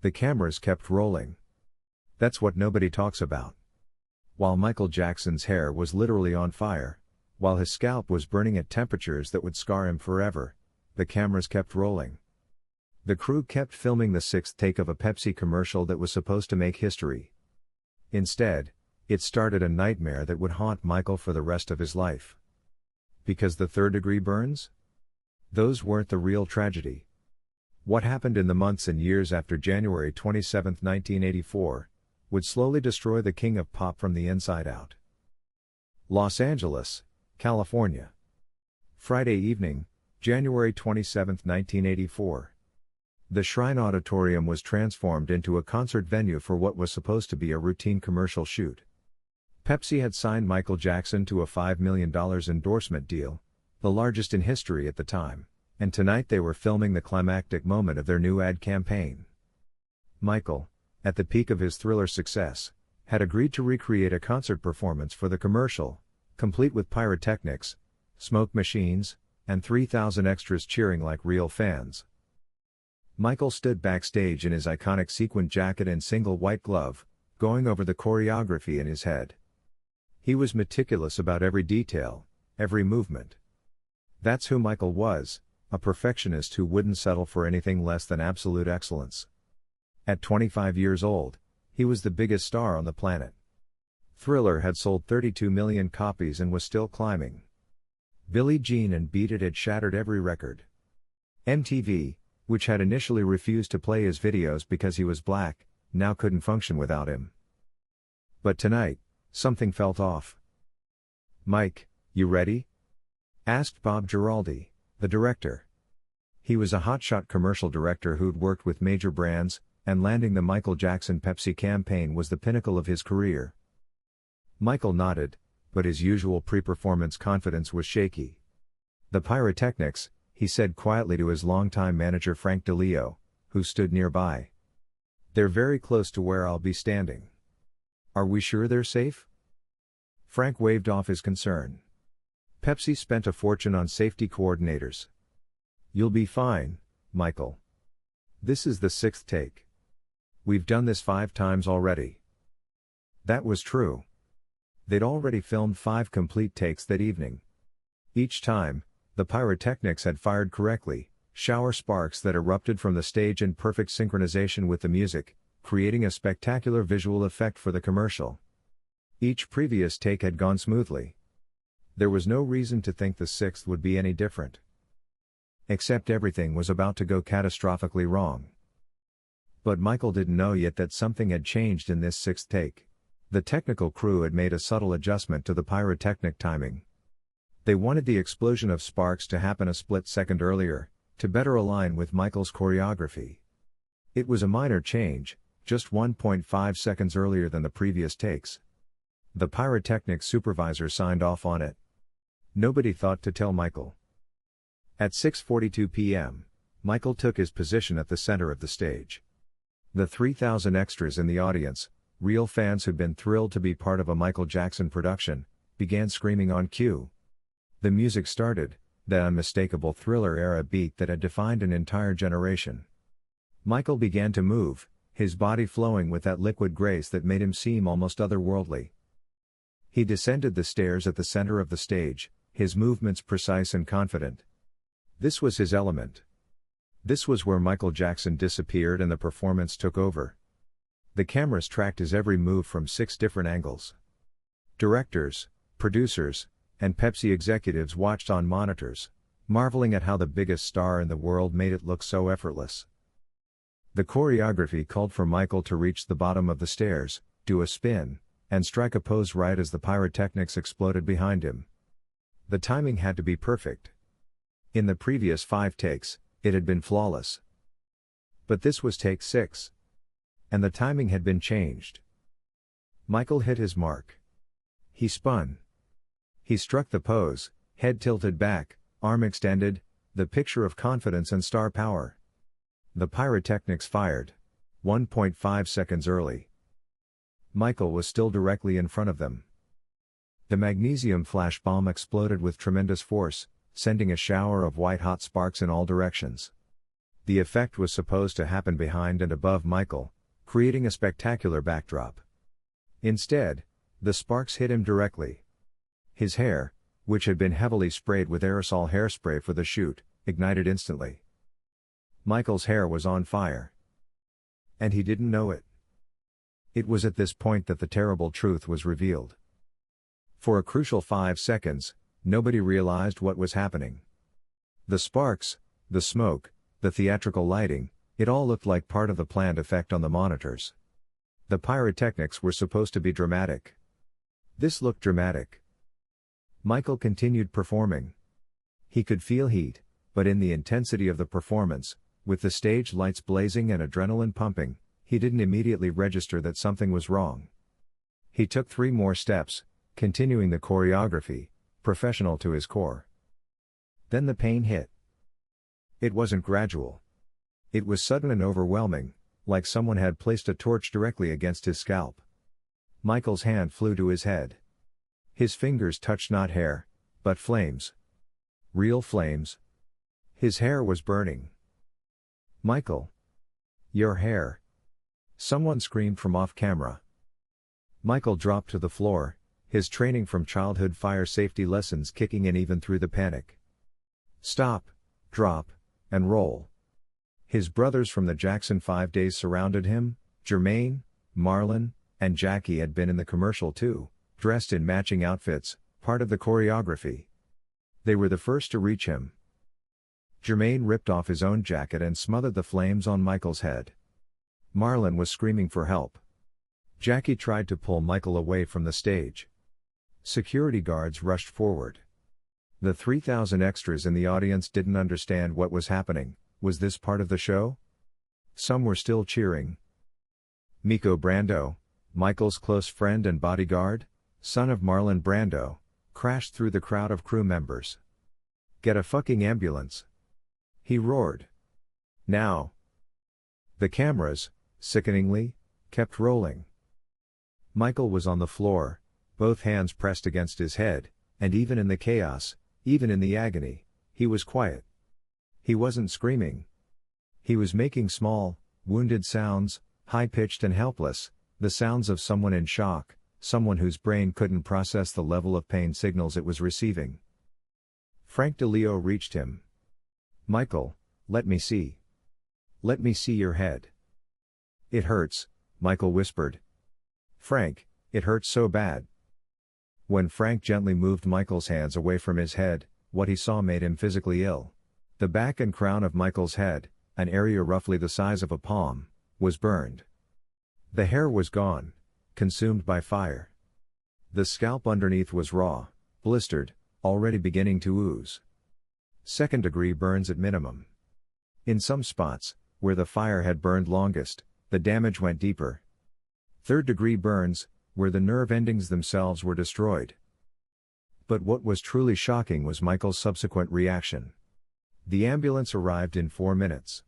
The cameras kept rolling. That's what nobody talks about. While Michael Jackson's hair was literally on fire, while his scalp was burning at temperatures that would scar him forever, the cameras kept rolling. The crew kept filming the sixth take of a Pepsi commercial that was supposed to make history. Instead, it started a nightmare that would haunt Michael for the rest of his life. Because the third-degree burns? Those weren't the real tragedy. What happened in the months and years after January 27, 1984, would slowly destroy the king of pop from the inside out. Los Angeles, California. Friday evening, January 27, 1984. The Shrine Auditorium was transformed into a concert venue for what was supposed to be a routine commercial shoot. Pepsi had signed Michael Jackson to a $5 million endorsement deal, the largest in history at the time, and tonight they were filming the climactic moment of their new ad campaign. Michael, at the peak of his Thriller success, had agreed to recreate a concert performance for the commercial, complete with pyrotechnics, smoke machines, and 3,000 extras cheering like real fans. Michael stood backstage in his iconic sequin jacket and single white glove, going over the choreography in his head. He was meticulous about every detail, every movement. That's who Michael was, a perfectionist who wouldn't settle for anything less than absolute excellence. At 25 years old, he was the biggest star on the planet. Thriller had sold 32 million copies and was still climbing. Billie Jean and Beat It had shattered every record. MTV, which had initially refused to play his videos because he was black, now couldn't function without him. But tonight, something felt off. "Mike, you ready?" asked Bob Giraldi, the director. He was a hotshot commercial director who'd worked with major brands, and landing the Michael Jackson Pepsi campaign was the pinnacle of his career. Michael nodded, but his usual pre-performance confidence was shaky. "The pyrotechnics," he said quietly to his longtime manager Frank DeLeo, who stood nearby. "They're very close to where I'll be standing." "Are we sure they're safe?" Frank waved off his concern. "Pepsi spent a fortune on safety coordinators. You'll be fine, Michael. This is the sixth take. We've done this 5 times already." That was true. They'd already filmed 5 complete takes that evening. Each time, the pyrotechnics had fired correctly, shower sparks that erupted from the stage in perfect synchronization with the music, creating a spectacular visual effect for the commercial. Each previous take had gone smoothly. There was no reason to think the sixth would be any different. Except everything was about to go catastrophically wrong. But Michael didn't know yet that something had changed in this sixth take. The technical crew had made a subtle adjustment to the pyrotechnic timing. They wanted the explosion of sparks to happen a split second earlier, to better align with Michael's choreography. It was a minor change, just 1.5 seconds earlier than the previous takes. The pyrotechnic supervisor signed off on it. Nobody thought to tell Michael. At 6:42 p.m., Michael took his position at the center of the stage. The 3,000 extras in the audience, real fans who'd been thrilled to be part of a Michael Jackson production, began screaming on cue. The music started, that unmistakable Thriller-era beat that had defined an entire generation. Michael began to move, his body flowing with that liquid grace that made him seem almost otherworldly. He descended the stairs at the center of the stage, his movements precise and confident. This was his element. This was where Michael Jackson disappeared and the performance took over. The cameras tracked his every move from 6 different angles. Directors, producers, and Pepsi executives watched on monitors, marveling at how the biggest star in the world made it look so effortless. The choreography called for Michael to reach the bottom of the stairs, do a spin, and strike a pose right as the pyrotechnics exploded behind him. The timing had to be perfect. In the previous 5 takes, it had been flawless. But this was take 6. And the timing had been changed. Michael hit his mark. He spun. He struck the pose, head tilted back, arm extended, the picture of confidence and star power. The pyrotechnics fired. 1.5 seconds early. Michael was still directly in front of them. The magnesium flash bomb exploded with tremendous force, sending a shower of white-hot sparks in all directions. The effect was supposed to happen behind and above Michael, creating a spectacular backdrop. Instead, the sparks hit him directly. His hair, which had been heavily sprayed with aerosol hairspray for the shoot, ignited instantly. Michael's hair was on fire. And he didn't know it. It was at this point that the terrible truth was revealed. For a crucial 5 seconds, nobody realized what was happening. The sparks, the smoke, the theatrical lighting, it all looked like part of the planned effect on the monitors. The pyrotechnics were supposed to be dramatic. This looked dramatic. Michael continued performing. He could feel heat, but in the intensity of the performance, with the stage lights blazing and adrenaline pumping, he didn't immediately register that something was wrong. He took 3 more steps, continuing the choreography, professional to his core. Then the pain hit. It wasn't gradual. It was sudden and overwhelming, like someone had placed a torch directly against his scalp. Michael's hand flew to his head. His fingers touched not hair, but flames. Real flames. His hair was burning. "Michael! Your hair!" Someone screamed from off camera. Michael dropped to the floor, his training from childhood fire safety lessons kicking in even through the panic. Stop, drop, and roll. His brothers from the Jackson 5 days surrounded him. Jermaine, Marlon, and Jackie had been in the commercial too, dressed in matching outfits, part of the choreography. They were the first to reach him. Jermaine ripped off his own jacket and smothered the flames on Michael's head. Marlon was screaming for help. Jackie tried to pull Michael away from the stage. Security guards rushed forward. The 3,000 extras in the audience didn't understand what was happening. Was this part of the show? Some were still cheering. Miko Brando, Michael's close friend and bodyguard, son of Marlon Brando, crashed through the crowd of crew members. "Get a fucking ambulance!" he roared. "Now!" The cameras, sickeningly, kept rolling. Michael was on the floor, both hands pressed against his head, and even in the chaos, even in the agony, he was quiet. He wasn't screaming. He was making small, wounded sounds, high-pitched and helpless, the sounds of someone in shock, someone whose brain couldn't process the level of pain signals it was receiving. Frank DeLeo reached him. "Michael, let me see. Let me see your head." "It hurts," Michael whispered. "Frank, it hurts so bad." When Frank gently moved Michael's hands away from his head, what he saw made him physically ill. The back and crown of Michael's head, an area roughly the size of a palm, was burned. The hair was gone, consumed by fire. The scalp underneath was raw, blistered, already beginning to ooze. Second-degree burns at minimum. In some spots, where the fire had burned longest, the damage went deeper. Third-degree burns, where the nerve endings themselves were destroyed. But what was truly shocking was Michael's subsequent reaction. The ambulance arrived in 4 minutes.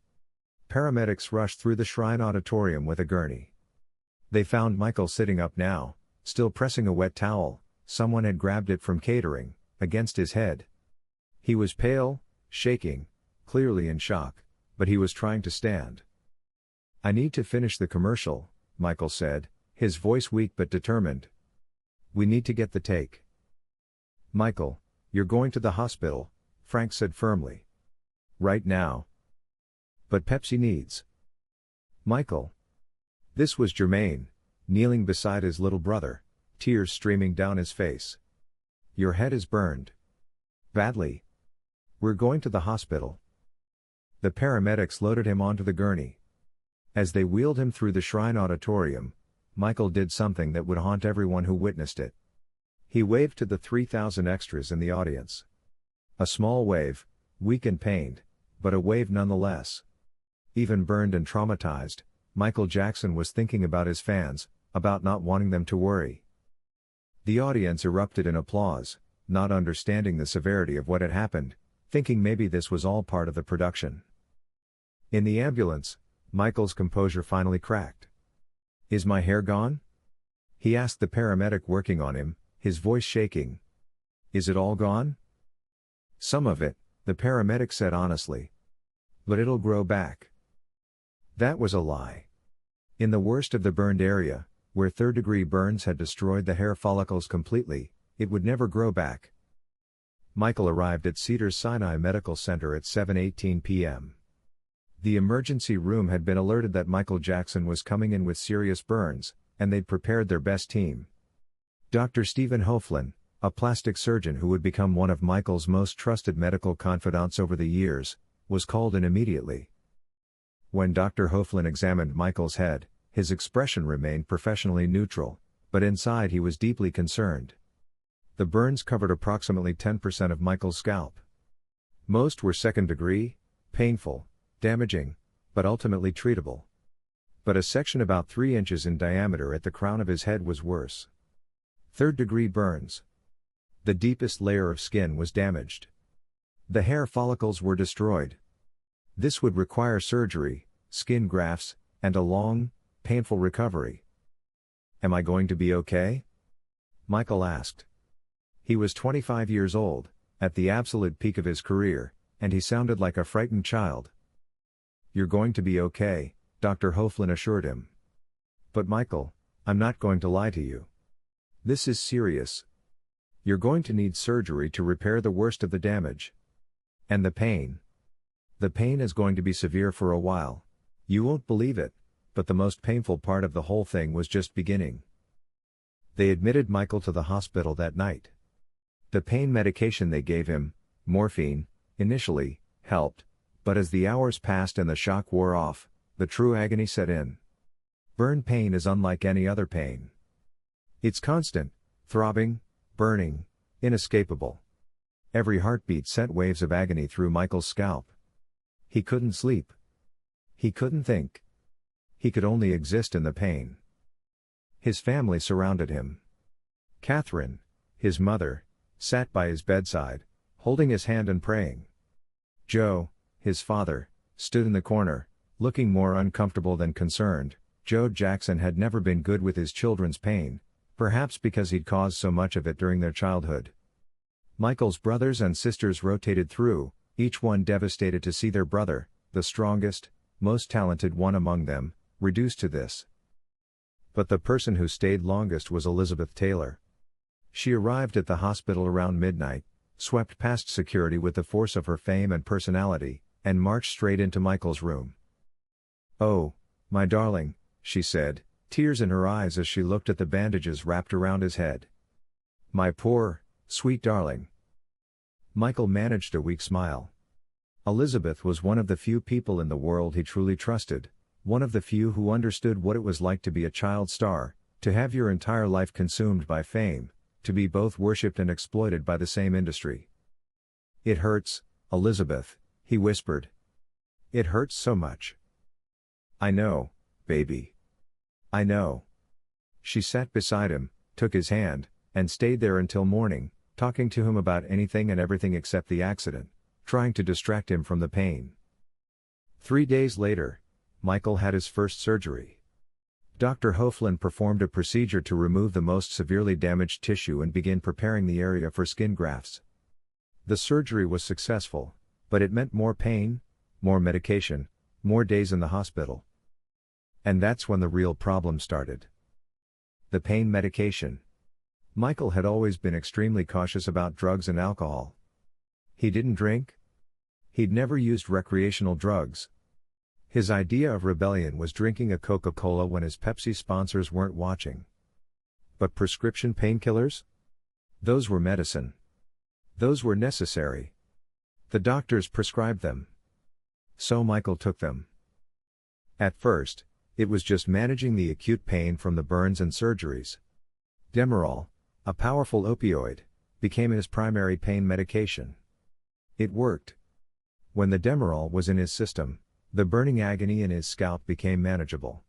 Paramedics rushed through the Shrine Auditorium with a gurney. They found Michael sitting up now, still pressing a wet towel, someone had grabbed it from catering, against his head. He was pale, shaking, clearly in shock, but he was trying to stand. "I need to finish the commercial," Michael said, his voice weak but determined. "We need to get the take." "Michael, you're going to the hospital," Frank said firmly. "Right now." "But Pepsi needs." "Michael." This was Jermaine, kneeling beside his little brother, tears streaming down his face. "Your head is burned. Badly. We're going to the hospital." The paramedics loaded him onto the gurney. As they wheeled him through the Shrine Auditorium, Michael did something that would haunt everyone who witnessed it. He waved to the 3,000 extras in the audience. A small wave, weak and pained, but a wave nonetheless. Even burned and traumatized, Michael Jackson was thinking about his fans, about not wanting them to worry. The audience erupted in applause, not understanding the severity of what had happened, thinking maybe this was all part of the production. In the ambulance, Michael's composure finally cracked. "Is my hair gone?" he asked the paramedic working on him, his voice shaking. "Is it all gone?" "Some of it," the paramedic said honestly. But it'll grow back. That was a lie. In the worst of the burned area, where third-degree burns had destroyed the hair follicles completely, it would never grow back. Michael arrived at Cedars-Sinai Medical Center at 7:18 p.m. The emergency room had been alerted that Michael Jackson was coming in with serious burns, and they'd prepared their best team. Dr. Stephen Hoflin, a plastic surgeon who would become one of Michael's most trusted medical confidants over the years, was called in immediately. When Dr. Hoflin examined Michael's head, his expression remained professionally neutral, but inside he was deeply concerned. The burns covered approximately 10% of Michael's scalp. Most were second degree, painful, damaging, but ultimately treatable. But a section about 3 inches in diameter at the crown of his head was worse. Third-degree burns. The deepest layer of skin was damaged. The hair follicles were destroyed. This would require surgery, skin grafts, and a long, painful recovery. "Am I going to be okay?" Michael asked. He was 25 years old, at the absolute peak of his career, and he sounded like a frightened child. "You're going to be okay," Dr. Hoflin assured him. "But Michael, I'm not going to lie to you. This is serious. You're going to need surgery to repair the worst of the damage. And the pain. The pain is going to be severe for a while. You won't believe it, but the most painful part of the whole thing was just beginning." They admitted Michael to the hospital that night. The pain medication they gave him, morphine, initially, helped, but as the hours passed and the shock wore off, the true agony set in. Burn pain is unlike any other pain. It's constant, throbbing, burning, inescapable. Every heartbeat sent waves of agony through Michael's scalp. He couldn't sleep. He couldn't think. He could only exist in the pain. His family surrounded him. Catherine, his mother, sat by his bedside, holding his hand and praying. Joe, his father, stood in the corner, looking more uncomfortable than concerned. Joe Jackson had never been good with his children's pain, perhaps because he'd caused so much of it during their childhood. Michael's brothers and sisters rotated through, each one devastated to see their brother, the strongest, most talented one among them, reduced to this. But the person who stayed longest was Elizabeth Taylor. She arrived at the hospital around midnight, swept past security with the force of her fame and personality, and marched straight into Michael's room. "Oh, my darling," she said, tears in her eyes as she looked at the bandages wrapped around his head. "My poor, sweet darling." Michael managed a weak smile. Elizabeth was one of the few people in the world he truly trusted, one of the few who understood what it was like to be a child star, to have your entire life consumed by fame, to be both worshipped and exploited by the same industry. "It hurts, Elizabeth," he whispered. "It hurts so much." "I know, baby. I know." She sat beside him, took his hand, and stayed there until morning, talking to him about anything and everything except the accident, trying to distract him from the pain. 3 days later, Michael had his first surgery. Dr. Hoflin performed a procedure to remove the most severely damaged tissue and begin preparing the area for skin grafts. The surgery was successful, but it meant more pain, more medication, more days in the hospital. And that's when the real problem started. The pain medication. Michael had always been extremely cautious about drugs and alcohol. He didn't drink. He'd never used recreational drugs. His idea of rebellion was drinking a Coca-Cola when his Pepsi sponsors weren't watching. But prescription painkillers? Those were medicine. Those were necessary. The doctors prescribed them. So Michael took them. At first, it was just managing the acute pain from the burns and surgeries. Demerol, a powerful opioid, became his primary pain medication. It worked. When the Demerol was in his system, the burning agony in his scalp became manageable.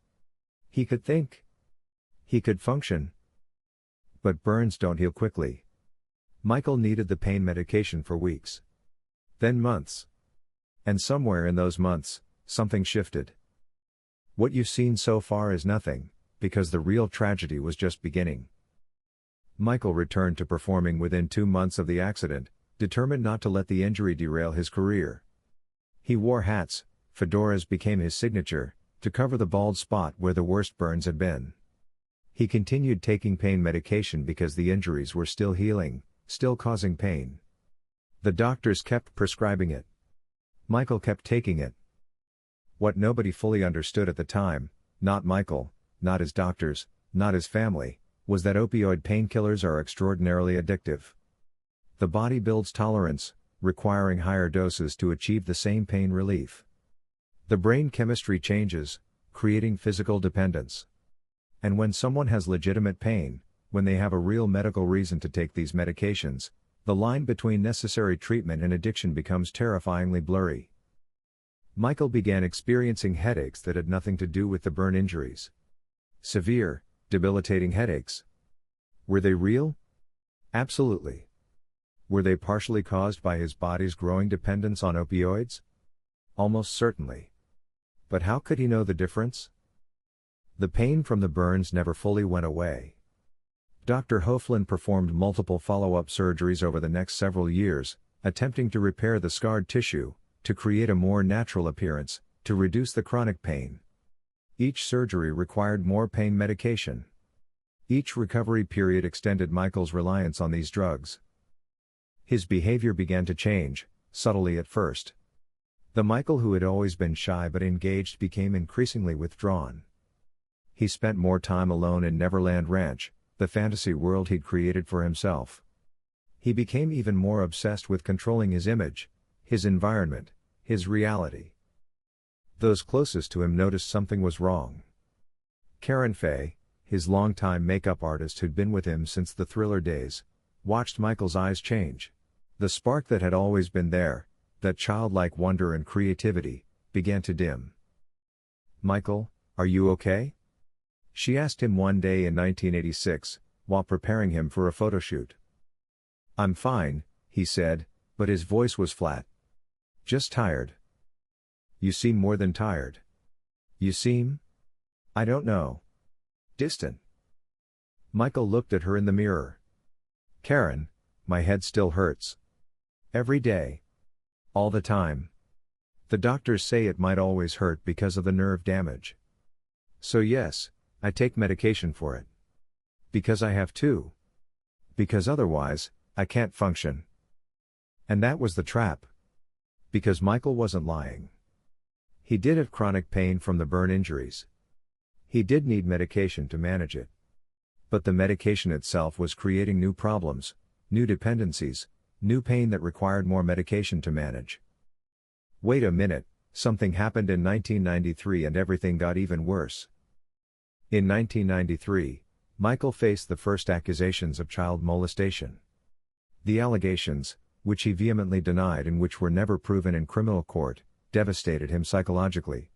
He could think. He could function. But burns don't heal quickly. Michael needed the pain medication for weeks. Then months. And somewhere in those months, something shifted. What you've seen so far is nothing, because the real tragedy was just beginning. Michael returned to performing within 2 months of the accident, determined not to let the injury derail his career. He wore hats, Fedoras became his signature, to cover the bald spot where the worst burns had been. He continued taking pain medication because the injuries were still healing, still causing pain. The doctors kept prescribing it. Michael kept taking it. What nobody fully understood at the time, not Michael, not his doctors, not his family, was that opioid painkillers are extraordinarily addictive. The body builds tolerance, requiring higher doses to achieve the same pain relief. The brain chemistry changes, creating physical dependence. And when someone has legitimate pain, when they have a real medical reason to take these medications, the line between necessary treatment and addiction becomes terrifyingly blurry. Michael began experiencing headaches that had nothing to do with the burn injuries. Severe, debilitating headaches. Were they real? Absolutely. Were they partially caused by his body's growing dependence on opioids? Almost certainly. But how could he know the difference? The pain from the burns never fully went away. Dr. Hoflin performed multiple follow-up surgeries over the next several years, attempting to repair the scarred tissue, to create a more natural appearance, to reduce the chronic pain. Each surgery required more pain medication. Each recovery period extended Michael's reliance on these drugs. His behavior began to change, subtly at first. The Michael who had always been shy but engaged became increasingly withdrawn. He spent more time alone in Neverland Ranch, the fantasy world he'd created for himself. He became even more obsessed with controlling his image, his environment, his reality. Those closest to him noticed something was wrong. Karen Fay, his longtime makeup artist who'd been with him since the Thriller days, watched Michael's eyes change. The spark that had always been there, that childlike wonder and creativity, began to dim. "Michael, are you okay?" She asked him one day in 1986, while preparing him for a photoshoot. "I'm fine," he said, but his voice was flat. "Just tired." "You seem more than tired." "You seem? I don't know. Distant." Michael looked at her in the mirror. "Karen, my head still hurts. Every day. All the time. The doctors say it might always hurt because of the nerve damage. So yes, I take medication for it. Because I have to. Because otherwise, I can't function." And that was the trap. Because Michael wasn't lying. He did have chronic pain from the burn injuries. He did need medication to manage it. But the medication itself was creating new problems, new dependencies, new pain that required more medication to manage. Wait a minute, something happened in 1993 and everything got even worse. In 1993, Michael faced the first accusations of child molestation. The allegations, which he vehemently denied and which were never proven in criminal court, devastated him psychologically.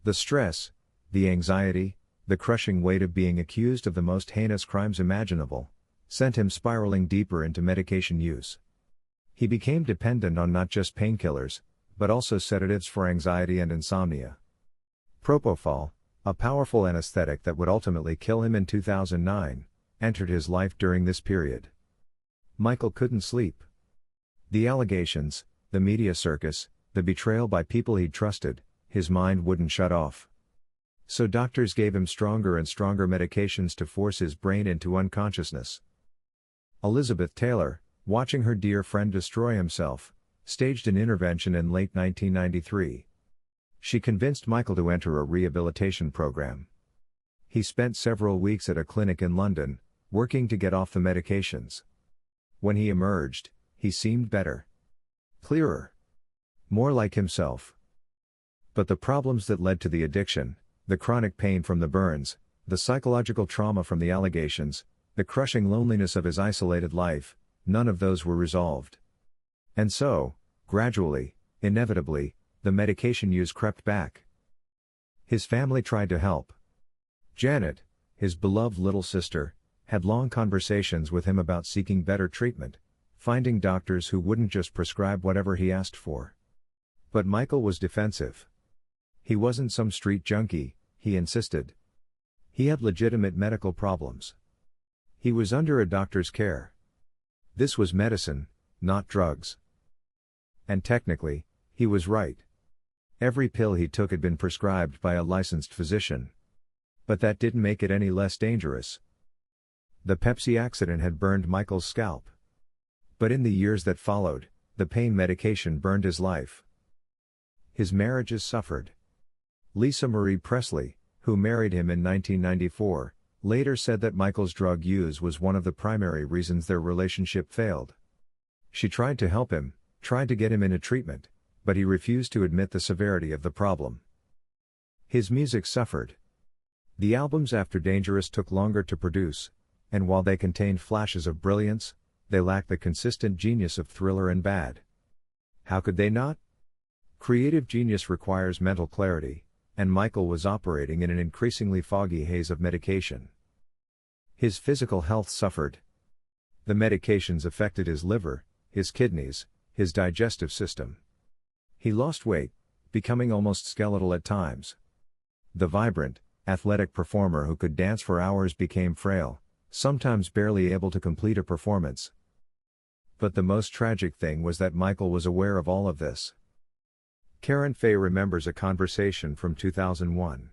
The stress, the anxiety, the crushing weight of being accused of the most heinous crimes imaginable, sent him spiraling deeper into medication use. He became dependent on not just painkillers, but also sedatives for anxiety and insomnia. Propofol, a powerful anesthetic that would ultimately kill him in 2009, entered his life during this period. Michael couldn't sleep. The allegations, the media circus, the betrayal by people he'd trusted, his mind wouldn't shut off. So doctors gave him stronger and stronger medications to force his brain into unconsciousness. Elizabeth Taylor, watching her dear friend destroy himself, staged an intervention in late 1993. She convinced Michael to enter a rehabilitation program. He spent several weeks at a clinic in London, working to get off the medications. When he emerged, he seemed better. Clearer. More like himself. But the problems that led to the addiction, the chronic pain from the burns, the psychological trauma from the allegations, the crushing loneliness of his isolated life, none of those were resolved. And so, gradually, inevitably, the medication use crept back. His family tried to help. Janet, his beloved little sister, had long conversations with him about seeking better treatment, finding doctors who wouldn't just prescribe whatever he asked for. But Michael was defensive. He wasn't some street junkie, he insisted. He had legitimate medical problems. He was under a doctor's care. This was medicine, not drugs. And technically, he was right. Every pill he took had been prescribed by a licensed physician. But that didn't make it any less dangerous. The Pepsi accident had burned Michael's scalp. But in the years that followed, the pain medication burned his life. His marriages suffered. Lisa Marie Presley, who married him in 1994, later said that Michael's drug use was one of the primary reasons their relationship failed. She tried to help him, tried to get him into treatment, but he refused to admit the severity of the problem. His music suffered. The albums after Dangerous took longer to produce, and while they contained flashes of brilliance, they lacked the consistent genius of Thriller and Bad. How could they not? Creative genius requires mental clarity, and Michael was operating in an increasingly foggy haze of medication. His physical health suffered. The medications affected his liver, his kidneys, his digestive system. He lost weight, becoming almost skeletal at times. The vibrant, athletic performer who could dance for hours became frail, sometimes barely able to complete a performance. But the most tragic thing was that Michael was aware of all of this. Karen Fay remembers a conversation from 2001.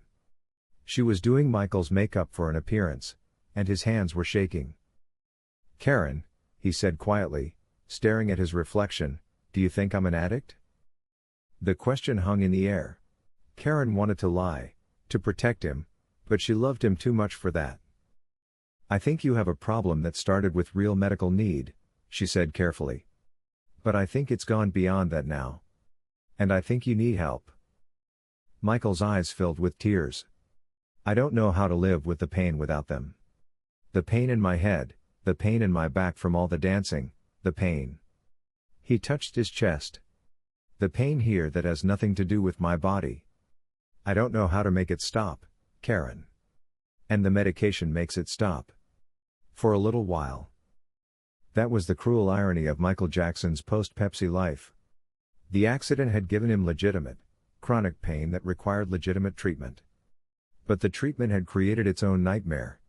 She was doing Michael's makeup for an appearance, and his hands were shaking. "Karen," he said quietly, staring at his reflection, "do you think I'm an addict?" The question hung in the air. Karen wanted to lie, to protect him, but she loved him too much for that. "I think you have a problem that started with real medical need," she said carefully. "But I think it's gone beyond that now. And I think you need help." Michael's eyes filled with tears. "I don't know how to live with the pain without them. The pain in my head, the pain in my back from all the dancing, the pain." He touched his chest. "The pain here that has nothing to do with my body. I don't know how to make it stop, Karen. And the medication makes it stop. For a little while." That was the cruel irony of Michael Jackson's post-Pepsi life. The accident had given him legitimate, chronic pain that required legitimate treatment. But the treatment had created its own nightmare.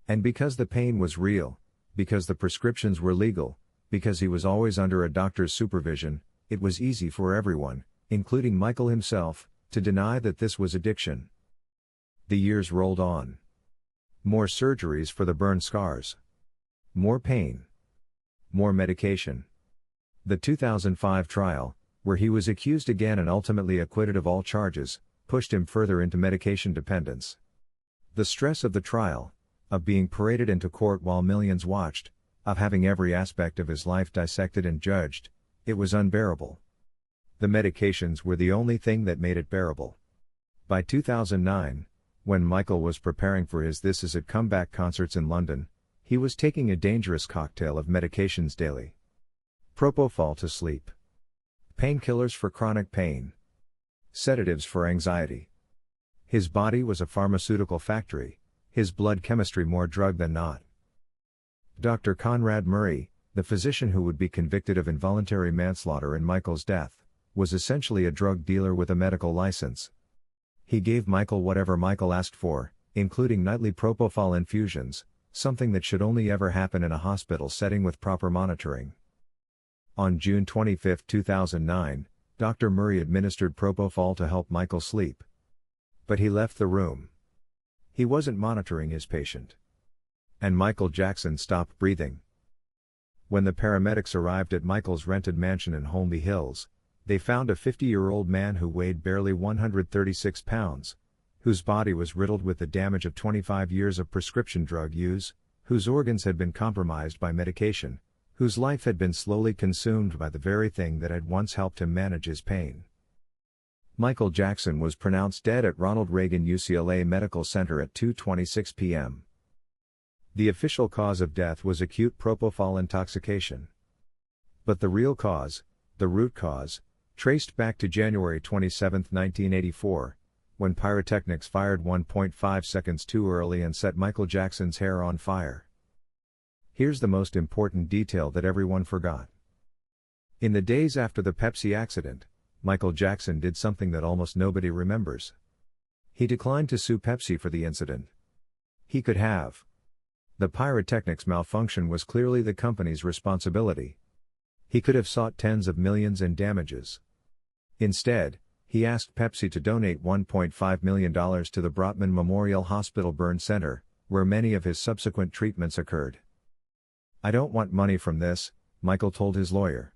And because the pain was real, because the prescriptions were legal, because he was always under a doctor's supervision, it was easy for everyone, including Michael himself, to deny that this was addiction. The years rolled on. More surgeries for the burn scars. More pain. More medication. The 2005 trial, where he was accused again and ultimately acquitted of all charges, pushed him further into medication dependence. The stress of the trial, of being paraded into court while millions watched, of having every aspect of his life dissected and judged, it was unbearable. The medications were the only thing that made it bearable. By 2009, when Michael was preparing for his This Is It comeback concerts in London, he was taking a dangerous cocktail of medications daily. Propofol to sleep. Painkillers for chronic pain. Sedatives for anxiety. His body was a pharmaceutical factory, his blood chemistry more drug than not. Dr. Conrad Murray, the physician who would be convicted of involuntary manslaughter in Michael's death, was essentially a drug dealer with a medical license. He gave Michael whatever Michael asked for, including nightly propofol infusions, something that should only ever happen in a hospital setting with proper monitoring. On June 25, 2009, Dr. Murray administered propofol to help Michael sleep. But he left the room. He wasn't monitoring his patient. And Michael Jackson stopped breathing. When the paramedics arrived at Michael's rented mansion in Holmby Hills, they found a 50-year-old man who weighed barely 136 pounds, whose body was riddled with the damage of 25 years of prescription drug use, whose organs had been compromised by medication, whose life had been slowly consumed by the very thing that had once helped him manage his pain. Michael Jackson was pronounced dead at Ronald Reagan UCLA Medical Center at 2:26 p.m. The official cause of death was acute propofol intoxication. But the real cause, the root cause, traced back to January 27, 1984, when pyrotechnics fired 1.5 seconds too early and set Michael Jackson's hair on fire. Here's the most important detail that everyone forgot. In the days after the Pepsi accident, Michael Jackson did something that almost nobody remembers. He declined to sue Pepsi for the incident. He could have. The pyrotechnics malfunction was clearly the company's responsibility. He could have sought tens of millions in damages. Instead, He asked Pepsi to donate $1.5 million to the Brotman Memorial Hospital Burn Center, where many of his subsequent treatments occurred. "I don't want money from this," Michael told his lawyer.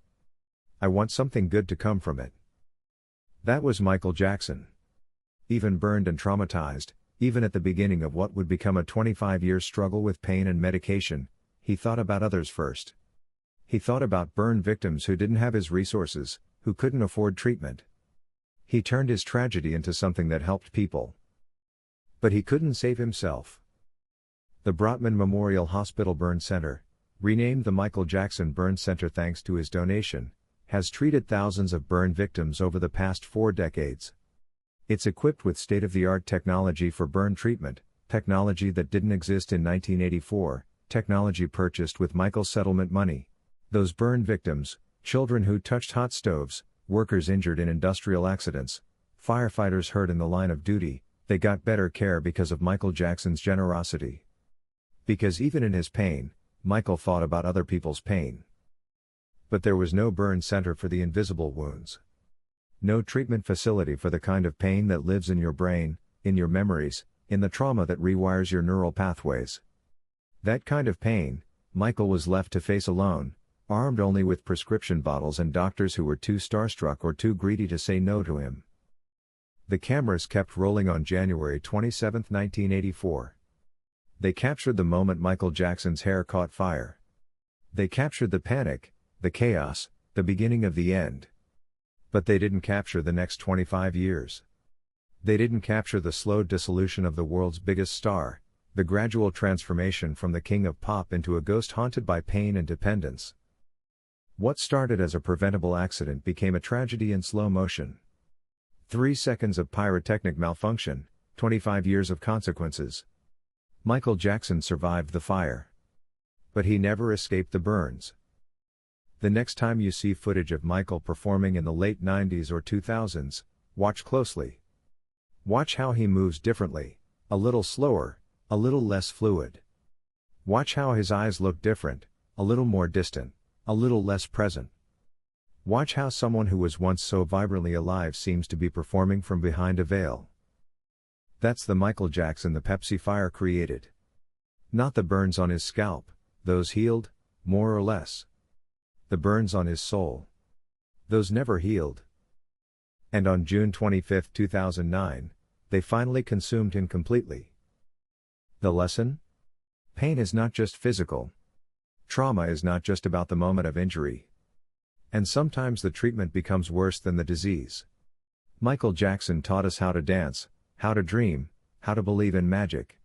"I want something good to come from it." That was Michael Jackson. Even burned and traumatized, even at the beginning of what would become a 25-year struggle with pain and medication, he thought about others first. He thought about burn victims who didn't have his resources, who couldn't afford treatment. He turned his tragedy into something that helped people. But he couldn't save himself. The Brotman Memorial Hospital Burn Center, renamed the Michael Jackson Burn Center thanks to his donation, has treated thousands of burn victims over the past 4 decades. It's equipped with state-of-the-art technology for burn treatment, technology that didn't exist in 1984, technology purchased with Michael's settlement money. Those burn victims, children who touched hot stoves, workers injured in industrial accidents, firefighters hurt in the line of duty, they got better care because of Michael Jackson's generosity. Because even in his pain, Michael thought about other people's pain. But there was no burn center for the invisible wounds. No treatment facility for the kind of pain that lives in your brain, in your memories, in the trauma that rewires your neural pathways. That kind of pain, Michael was left to face alone, armed only with prescription bottles and doctors who were too starstruck or too greedy to say no to him. The cameras kept rolling on January 27, 1984. They captured the moment Michael Jackson's hair caught fire. They captured the panic, the chaos, the beginning of the end. But they didn't capture the next 25 years. They didn't capture the slow dissolution of the world's biggest star, the gradual transformation from the king of pop into a ghost haunted by pain and dependence. What started as a preventable accident became a tragedy in slow motion. 3 seconds of pyrotechnic malfunction, 25 years of consequences. Michael Jackson survived the fire. But he never escaped the burns. The next time you see footage of Michael performing in the late 90s or 2000s, watch closely. Watch how he moves differently, a little slower, a little less fluid. Watch how his eyes look different, a little more distant, a little less present. Watch how someone who was once so vibrantly alive seems to be performing from behind a veil. That's the Michael Jackson the Pepsi fire created. Not the burns on his scalp, those healed, more or less. The burns on his soul. Those never healed. And on June 25, 2009, they finally consumed him completely. The lesson? Pain is not just physical. Trauma is not just about the moment of injury. And sometimes the treatment becomes worse than the disease. Michael Jackson taught us how to dance, how to dream, how to believe in magic.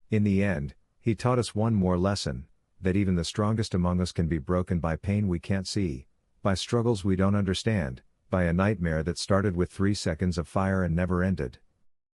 In the end, he taught us one more lesson, that even the strongest among us can be broken by pain we can't see, by struggles we don't understand, by a nightmare that started with 3 seconds of fire and never ended.